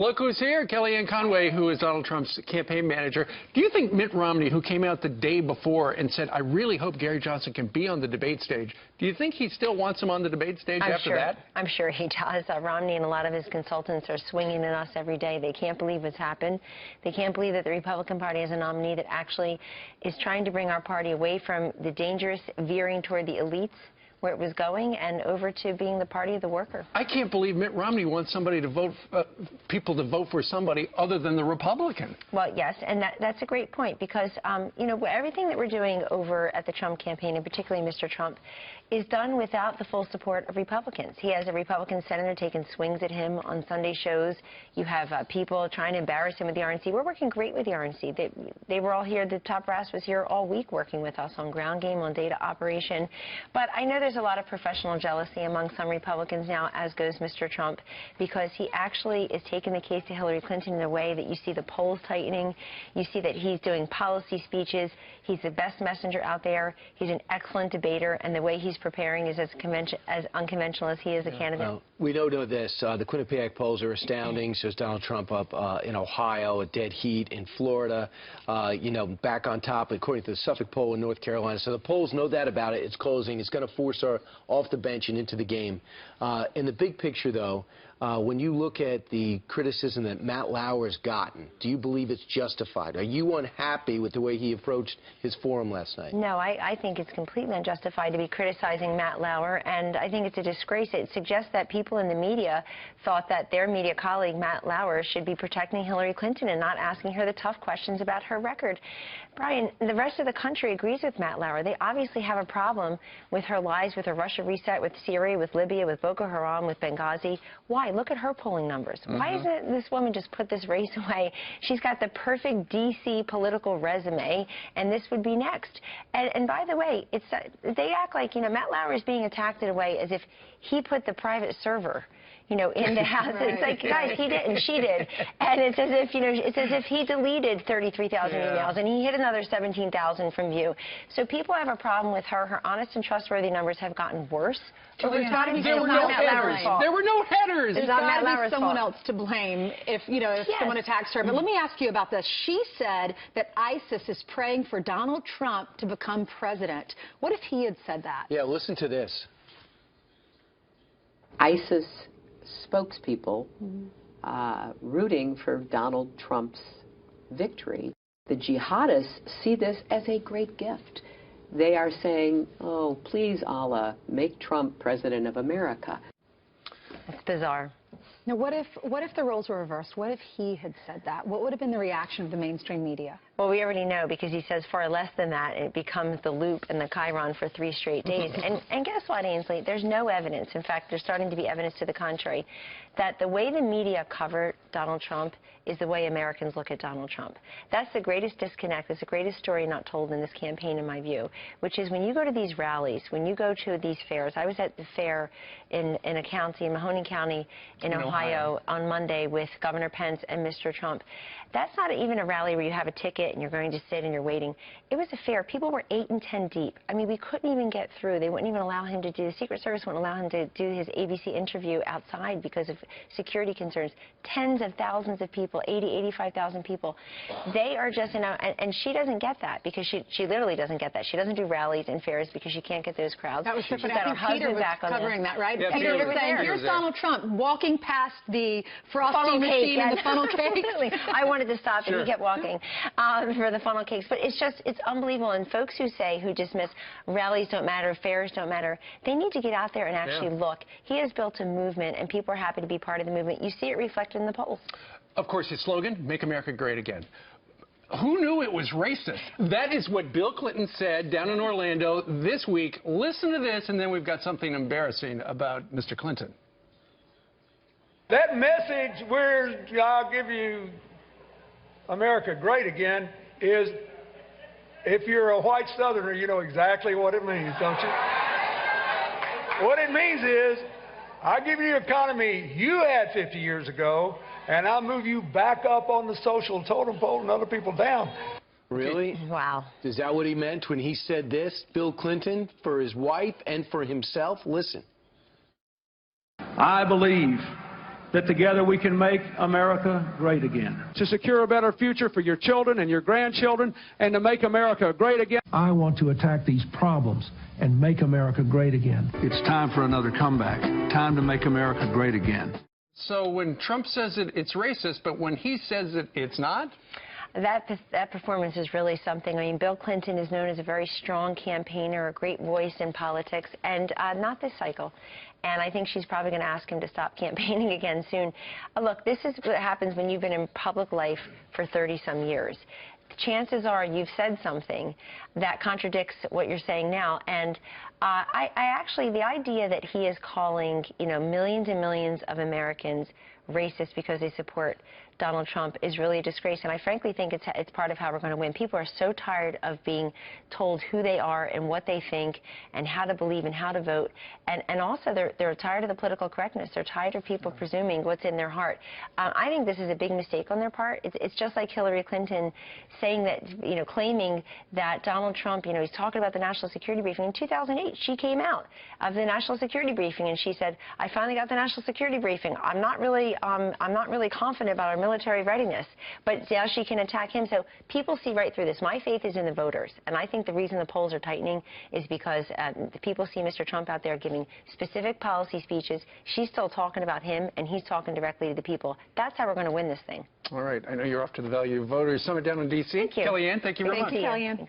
Look who's here, Kellyanne Conway, who is Donald Trump's campaign manager. Do you think Mitt Romney, who came out the day before and said, I really hope Gary Johnson can be on the debate stage, do you think he still wants him on the debate stage after that? I'm sure he does. Romney and a lot of his consultants are swinging at us every day. They can't believe what's happened. They can't believe that the Republican Party has a nominee that actually is trying to bring our party away from the dangerous veering toward the elites, where it was going, and over to being the party of the worker. I can't believe Mitt Romney wants somebody to vote, people to vote for somebody other than the Republican. Well, yes, and that's a great point because, you know, everything that we're doing over at the Trump campaign, and particularly Mr. Trump, is done without the full support of Republicans. He has a Republican senator taking swings at him on Sunday shows. You have people trying to embarrass him with the RNC. We're working great with the RNC. They were all here. The top brass was here all week working with us on ground game, on data operation. But I know there's a lot of professional jealousy among some Republicans now, as goes Mr. Trump, because he actually is taking the case to Hillary Clinton in a way that you see the polls tightening. You see that he's doing policy speeches. He's the best messenger out there. He's an excellent debater, and the way he's preparing is as unconventional as he is a candidate. Well, we don't know this. The Quinnipiac polls are astounding. Shows Donald Trump up in Ohio, a dead heat in Florida, you know, back on top, according to the Suffolk poll in North Carolina. So the polls know that about it. It's closing. It's going to force her off the bench and into the game. In the big picture, though, when you look at the criticism that Matt Lauer's gotten, do you believe it's justified? Are you unhappy with the way he approached his forum last night? No, I think it's completely unjustified to be criticizing Matt Lauer, and I think it's a disgrace. It suggests that people in the media thought that their media colleague, Matt Lauer, should be protecting Hillary Clinton and not asking her the tough questions about her record. Brian, the rest of the country agrees with Matt Lauer. They obviously have a problem with her lies, with her Russia reset, with Syria, with Libya, with Boko Haram, with Benghazi. Why? Look at her polling numbers. Why isn't this woman just put this race away? She's got the perfect D.C. political resume, and this would be next. And by the way, they act like, you know, Matt Lauer is being attacked in a way as if he put the private server, you know, in the house. Right. It's like, guys, he didn't, she did. And it's as if, you know, it's as if he deleted 33,000 emails and he hit another 17,000 from view. So people have a problem with her. Her honest and trustworthy numbers have gotten worse. There were no headers. There were no headers. There's got to be someone else to blame if, you know, if someone attacks her. But let me ask you about this. She said that ISIS is praying for Donald Trump to become president. What if he had said that? Yeah, listen to this. ISIS spokespeople rooting for Donald Trump's victory. The jihadists see this as a great gift. They are saying, oh, please, Allah, make Trump president of America. It's bizarre. Now, what if the roles were reversed? What if he had said that? What would have been the reaction of the mainstream media? Well, we already know because he says far less than that. It becomes the loop and the chyron for 3 straight days. And guess what, Ainsley? There's no evidence. In fact, there's starting to be evidence to the contrary that the way the media cover Donald Trump is the way Americans look at Donald Trump. That's the greatest disconnect. It's the greatest story not told in this campaign, in my view, which is when you go to these rallies, when you go to these fairs. I was at the fair in a county, in Mahoning County in Ohio on Monday with Governor Pence and Mr. Trump. That's not even a rally where you have a ticket and you're going to sit and you're waiting. It was a fair. People were 8 and 10 deep. I mean, we couldn't even get through. They wouldn't even allow him to do, the Secret Service wouldn't allow him to do his ABC interview outside because of security concerns. Tens of thousands of people, 85,000 people. They are just, you know, and she doesn't get that because she literally doesn't get that. She doesn't do rallies and fairs because she can't get those crowds. That was so funny. I think Peter was covering that, right? Yeah, Peter was saying, here's Donald Trump walking past the frosting machine and the funnel cake. Absolutely. I wanted to stop and he kept walking for the funnel cakes. But it's just, it's unbelievable. And folks who dismiss rallies don't matter, fairs don't matter, they need to get out there and actually look. He has built a movement and people are happy to be part of the movement. You see it reflected in the polls. Of course, his slogan, Make America Great Again. Who knew it was racist? That is what Bill Clinton said down in Orlando this week. Listen to this, and then we've got something embarrassing about Mr. Clinton. That message where I'll give you America great again is, if you're a white Southerner, you know exactly what it means, don't you? What it means is, I give you the economy you had 50 years ago, and I'll move you back up on the social totem pole and other people down. Really? Wow. Is that what he meant when he said this, Bill Clinton, for his wife and for himself? Listen. I believe that together we can make America great again. To secure a better future for your children and your grandchildren, and to make America great again. I want to attack these problems and make America great again. It's time for another comeback. Time to make America great again. So when Trump says it, it's racist, but when he says it, it's not? That performance is really something. I mean, Bill Clinton is known as a very strong campaigner, a great voice in politics, and not this cycle. And I think she's probably going to ask him to stop campaigning again soon. Look, this is what happens when you've been in public life for 30-some years. Chances are you've said something that contradicts what you're saying now. And I actually, the idea that he is calling, millions and millions of Americans racist because they support Donald Trump is really a disgrace, and I frankly think it's part of how we're going to win. People are so tired of being told who they are and what they think and how to believe and how to vote, and also they're tired of the political correctness. They're tired of people presuming what's in their heart. I think this is a big mistake on their part. It's just like Hillary Clinton saying that, claiming that Donald Trump, he's talking about the national security briefing. In 2008, she came out of the national security briefing and she said, "I finally got the national security briefing. I'm not really confident about our military readiness," but now she can attack him. So people see right through this. My faith is in the voters, and I think the reason the polls are tightening is because the people see Mr. Trump out there giving specific policy speeches. She's still talking about him, and he's talking directly to the people. That's how we're going to win this thing. All right. I know you're off to the Value Voters Summit down in D.C. Thank you. Kellyanne, thank you very much. Thank you, Kellyanne.